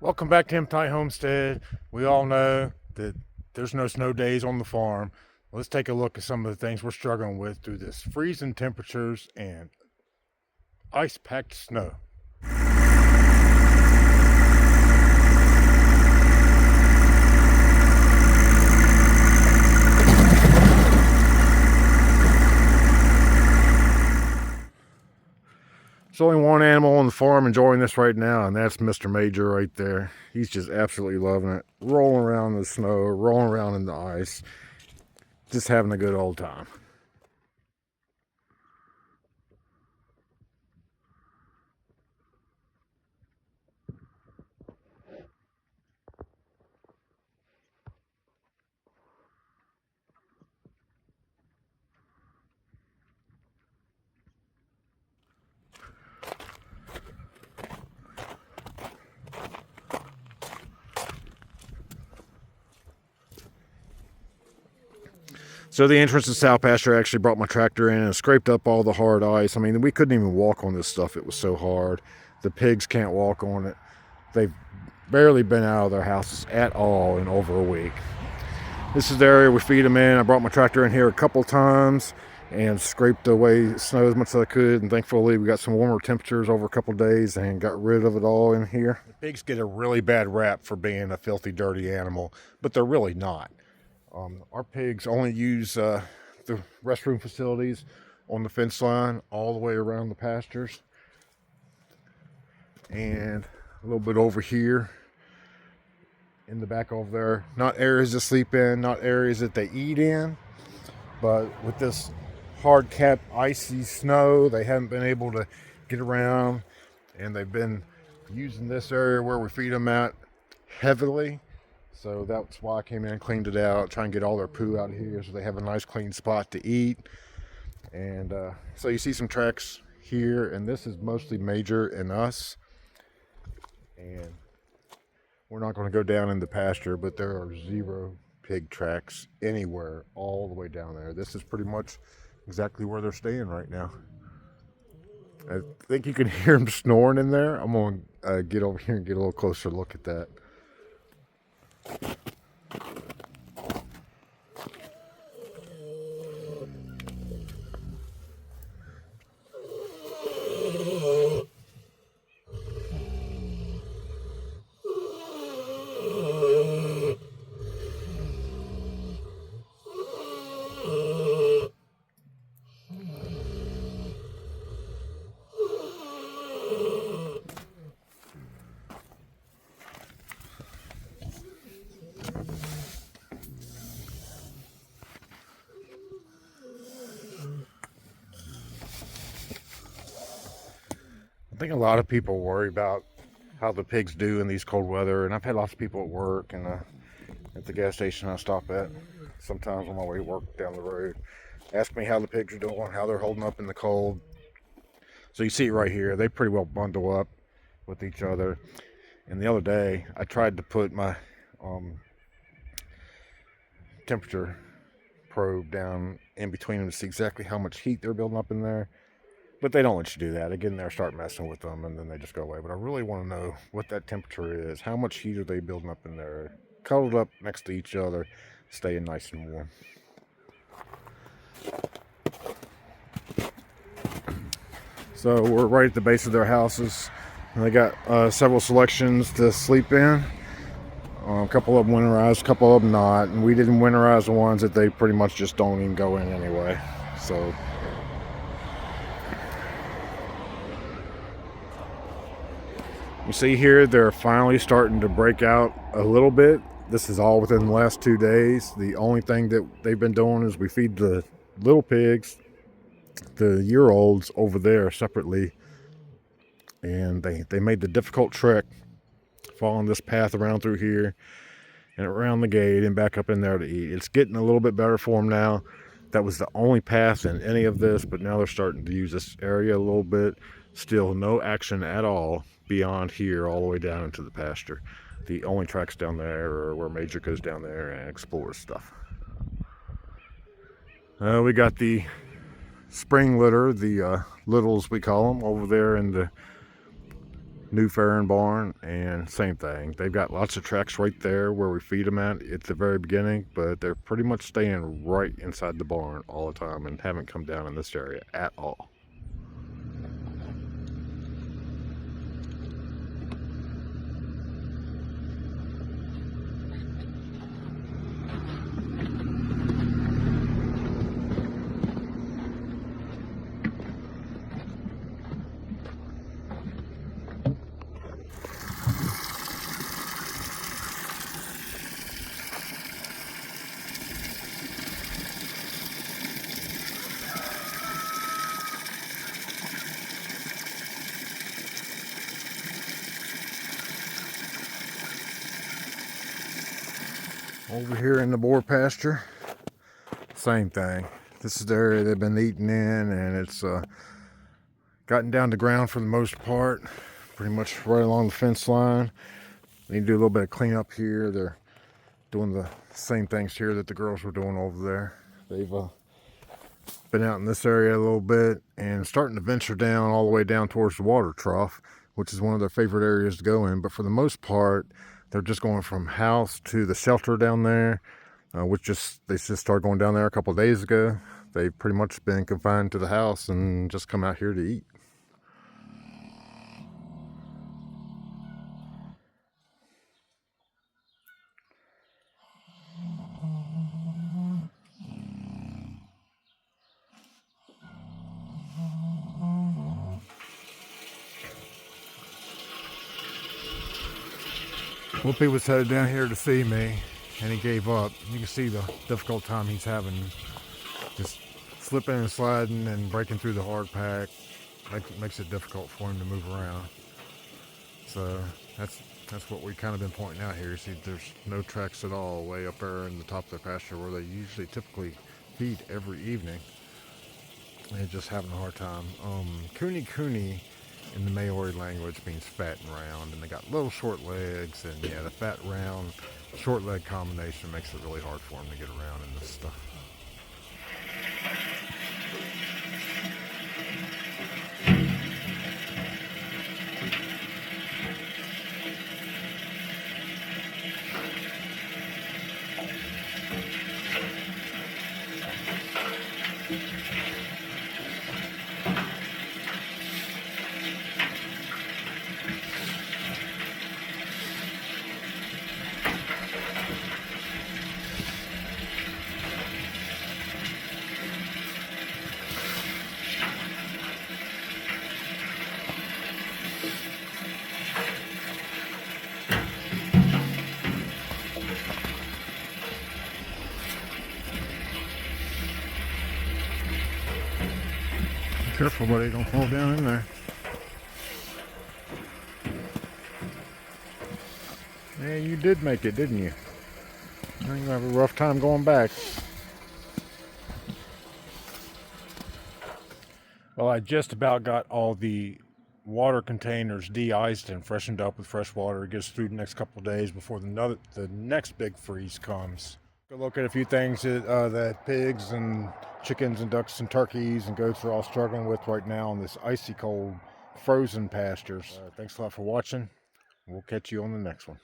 Welcome back to Hematite Homestead. We all know that there's no snow days on the farm. Let's take a look at some of the things we're struggling with through this freezing temperatures and ice-packed snow. There's only one animal on the farm enjoying this right now, and that's Mr. Major right there. He's just absolutely loving it. Rolling around in the snow, rolling around in the ice, just having a good old time. So the entrance to South Pasture, actually brought my tractor in and scraped up all the hard ice. I mean, we couldn't even walk on this stuff. It was so hard. The pigs can't walk on it. They've barely been out of their houses at all in over a week. This is the area we feed them in. I brought my tractor in here a couple times and scraped away snow as much as I could. And thankfully, we got some warmer temperatures over a couple days and got rid of it all in here. The pigs get a really bad rap for being a filthy, dirty animal, but they're really not. Our pigs only use the restroom facilities on the fence line all the way around the pastures, and a little bit over here in the back over there. Not areas to sleep in, not areas that they eat in, but with this hard capped icy snow, they haven't been able to get around, and they've been using this area where we feed them at heavily. So that's why I came in and cleaned it out, try and get all their poo out here so they have a nice clean spot to eat. And so you see some tracks here, and this is mostly Major and us. And we're not going to go down in the pasture, but there are 0 pig tracks anywhere all the way down there. This is pretty much exactly where they're staying right now. I think you can hear them snoring in there. I'm going to get over here and get a little closer look at that. I think a lot of people worry about how the pigs do in these cold weather, and I've had lots of people at work and at the gas station I stop at sometimes on my way to work down the road ask me how the pigs are doing, how they're holding up in the cold. So you see it right here, they pretty well bundle up with each other. And the other day I tried to put my temperature probe down in between them to see exactly how much heat they're building up in there. But they don't let you do that. They get in there, start messing with them, and then they just go away. But I really want to know what that temperature is. How much heat are they building up in there? Cuddled up next to each other, staying nice and warm. So we're right at the base of their houses. They got several selections to sleep in. A couple of them winterized, a couple of them not. And we didn't winterize the ones that they pretty much just don't even go in anyway. So you see here, they're finally starting to break out a little bit. This is all within the last 2 days. The only thing that they've been doing is we feed the little pigs, the year-olds, over there separately. And they made the difficult trek, following this path around through here and around the gate and back up in there to eat. It's getting a little bit better for them now. That was the only path in any of this, but now they're starting to use this area a little bit. Still no action at all beyond here all the way down into the pasture. The only tracks down there are where Major goes down there and explores stuff. We got the spring litter, the littles we call them, over there in the new farrowing barn, and same thing. They've got lots of tracks right there where we feed them at the very beginning, but they're pretty much staying right inside the barn all the time and haven't come down in this area at all. Over here in the boar pasture, same thing. This is the area they've been eating in, and it's gotten down to ground for the most part, pretty much right along the fence line. They need to do a little bit of cleanup here. They're doing the same things here that the girls were doing over there. They've been out in this area a little bit and starting to venture down all the way down towards the water trough, which is one of their favorite areas to go in. But for the most part, they're just going from house to the shelter down there, they just started going down there a couple of days ago. They've pretty much been confined to the house and just come out here to eat. Whoopi was headed down here to see me, and he gave up. You can see the difficult time he's having, just slipping and sliding and breaking through the hard pack. Makes it difficult for him to move around. So that's what we kind of been pointing out here. See, there's no tracks at all way up there in the top of the pasture where they typically feed every evening. They're just having a hard time. Kunekune in the Maori language means fat and round, and they got little short legs, and yeah, the fat, round, short leg combination makes it really hard for them to get around in this stuff. Careful, buddy, don't fall down in there. Yeah, you did make it, didn't you? You're gonna have a rough time going back. Well, I just about got all the water containers de-iced and freshened up with fresh water. It gets through the next couple of days before the next big freeze comes. Go look at a few things that pigs and chickens and ducks and turkeys and goats are all struggling with right now in this icy cold frozen pastures. Thanks a lot for watching. We'll catch you on the next one.